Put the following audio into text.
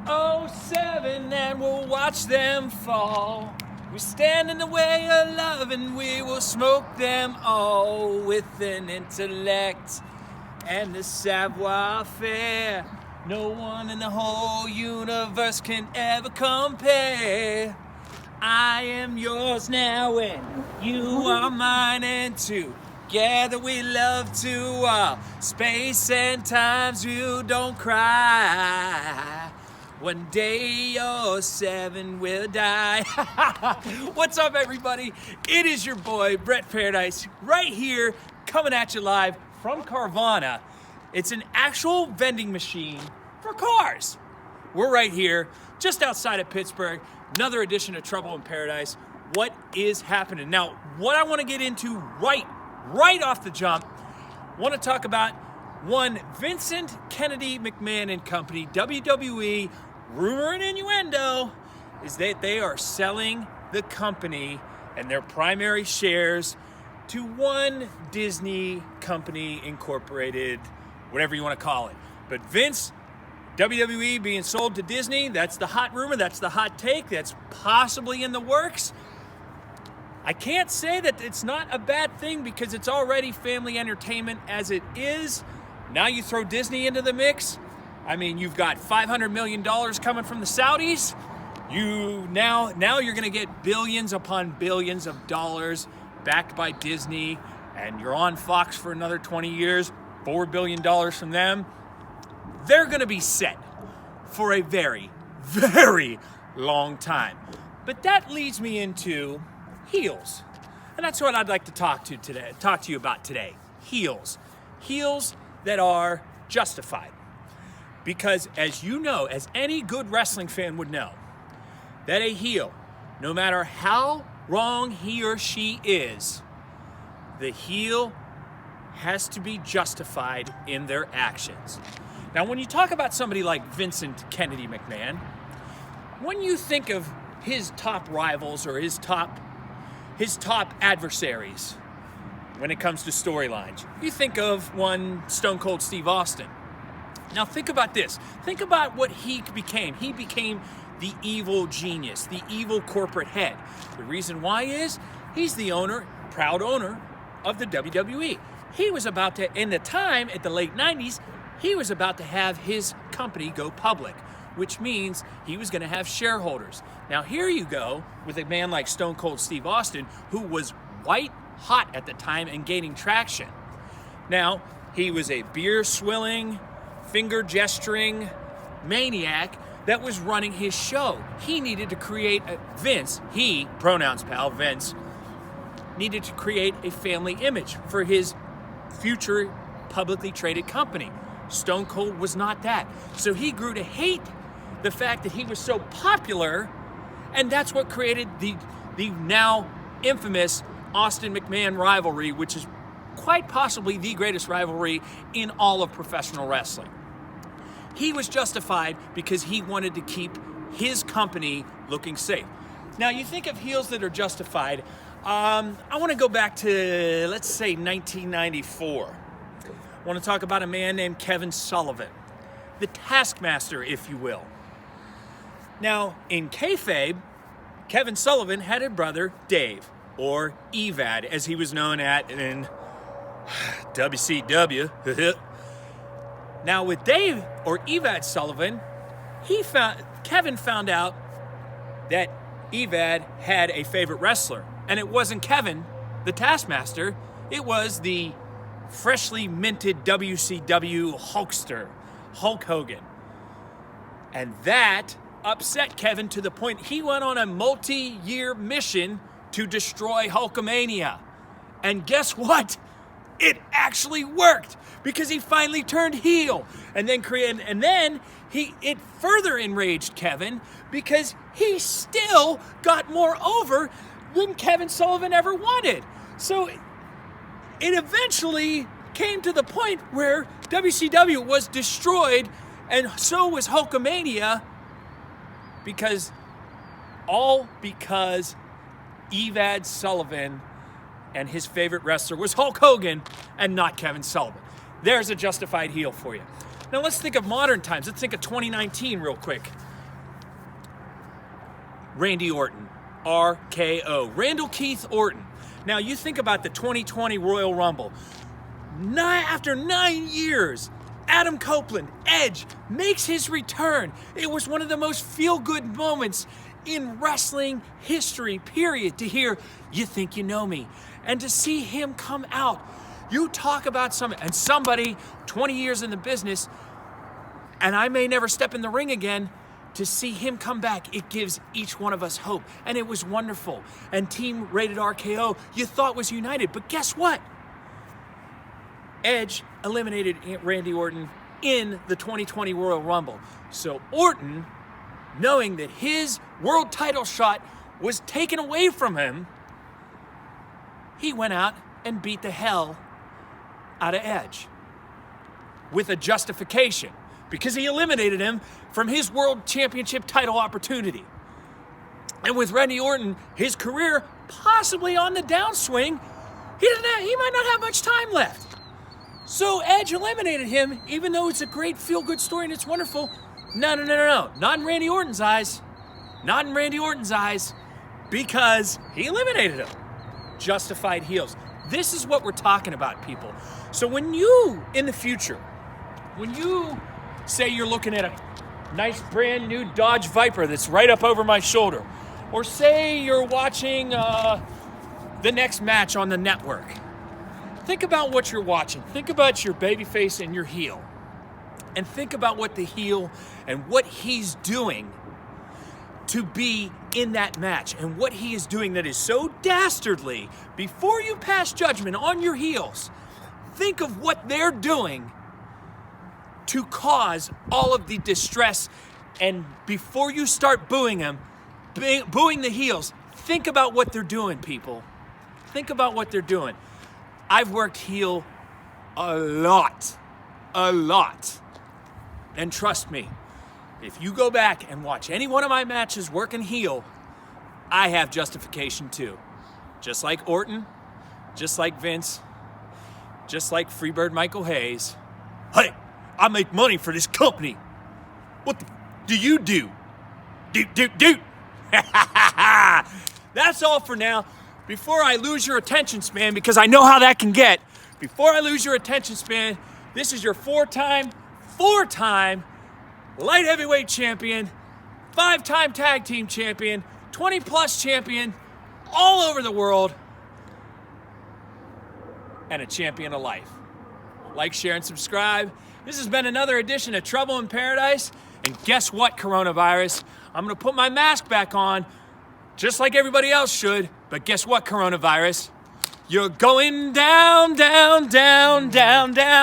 07 and we'll watch them fall. We stand in the way of love and we will smoke them all with an intellect and the savoir-faire. No one in the whole universe can ever compare. I am yours now and you are mine, and together we love to while space and times you don't cry. One day your 7 will die. What's up, everybody? It is your boy, Brett Paradise, right here, coming at you live from Carvana. It's an actual vending machine for cars. We're right here, just outside of Pittsburgh. Another edition of Trouble in Paradise. What is happening? Now, what I want to get into right off the jump, I want to talk about one Vincent Kennedy McMahon and Company, WWE. Rumor and innuendo is that they are selling the company and their primary shares to one Disney company incorporated, whatever you want to call it. But Vince, WWE being sold to Disney, that's the hot rumor, that's the hot take, that's possibly in the works. I can't say that it's not a bad thing because it's already family entertainment as it is. Now you throw Disney into the mix. I mean, you've got $500 million coming from the Saudis. Now you're going to get billions upon billions of dollars backed by Disney, and you're on Fox for another 20 years, $4 billion from them. They're going to be set for a very, very long time. But that leads me into heels. And that's what I'd like to talk to you about today. Heels. Heels that are justified. Because as you know, as any good wrestling fan would know, that a heel, no matter how wrong he or she is, the heel has to be justified in their actions. Now, when you talk about somebody like Vincent Kennedy McMahon, when you think of his top rivals or his top adversaries when it comes to storylines, you think of one Stone Cold Steve Austin. Now think about this. Think about what he became. He became the evil genius, the evil corporate head. The reason why is he's the owner, proud owner of the WWE. He was about to, in the time at the late 90s, he was about to have his company go public, which means he was going to have shareholders. Now here you go with a man like Stone Cold Steve Austin, who was white hot at the time and gaining traction. Now, he was a beer-swilling, finger-gesturing maniac that was running his show. He needed to create pronouns pal, Vince, needed to create a family image for his future publicly traded company. Stone Cold was not that. So he grew to hate the fact that he was so popular, and that's what created the now infamous Austin McMahon rivalry, which is quite possibly the greatest rivalry in all of professional wrestling. He was justified because he wanted to keep his company looking safe. Now, you think of heels that are justified. I want to go back to, let's say, 1994. I want to talk about a man named Kevin Sullivan, the Taskmaster, if you will. Now, in kayfabe, Kevin Sullivan had a brother, Dave, or Evad, as he was known in WCW. Now with Dave, or Evad Sullivan, Kevin found out that Evad had a favorite wrestler. And it wasn't Kevin, the Taskmaster, it was the freshly minted WCW Hulkster, Hulk Hogan. And that upset Kevin to the point he went on a multi-year mission to destroy Hulkamania. And guess what? It actually worked because he finally turned heel, and then it further enraged Kevin because he still got more over than Kevin Sullivan ever wanted. So it eventually came to the point where WCW was destroyed, and so was Hulkamania, because Evad Sullivan and his favorite wrestler was Hulk Hogan and not Kevin Sullivan. There's a justified heel for you. Now let's think of modern times. Let's think of 2019 real quick. Randy Orton, RKO, Randall Keith Orton. Now you think about the 2020 Royal Rumble. After 9 years, Adam Copeland, Edge, makes his return. It was one of the most feel-good moments in wrestling history, period, to hear, "You think you know me." And to see him come out. You talk about somebody 20 years in the business, and I may never step in the ring again, to see him come back, it gives each one of us hope. And it was wonderful. And Team Rated RKO, you thought was united, but guess what? Edge eliminated Randy Orton in the 2020 Royal Rumble. So Orton, knowing that his world title shot was taken away from him, he went out and beat the hell out of Edge with a justification, because he eliminated him from his world championship title opportunity. And with Randy Orton, his career possibly on the downswing, he might not have much time left. So Edge eliminated him, even though it's a great feel-good story and it's wonderful. No. Not in Randy Orton's eyes. Not in Randy Orton's eyes, because he eliminated him. Justified heels. This is what we're talking about, people. So when you, in the future, when you say you're looking at a nice brand new Dodge Viper that's right up over my shoulder, or say you're watching the next match on the network, think about what you're watching. Think about your babyface and your heel. And think about what the heel and what he's doing to be in that match, and what he is doing that is so dastardly. Before you pass judgment on your heels, think of what they're doing to cause all of the distress. And before you start booing them, booing the heels, think about what they're doing, people. Think about what they're doing. I've worked heel a lot. And trust me, if you go back and watch any one of my matches working heel, I have justification too. Just like Orton, just like Vince, just like Freebird Michael Hayes. Hey, I make money for this company. What do you do? Do. That's all for now. Before I lose your attention span, because I know how that can get, before I lose your attention span, this is your four-time light heavyweight champion, 5-time tag team champion, 20-plus champion all over the world, and a champion of life. Like, share, and subscribe. This has been another edition of Trouble in Paradise. And guess what, coronavirus? I'm going to put my mask back on, just like everybody else should. But guess what, coronavirus? You're going down, down, down, down, down.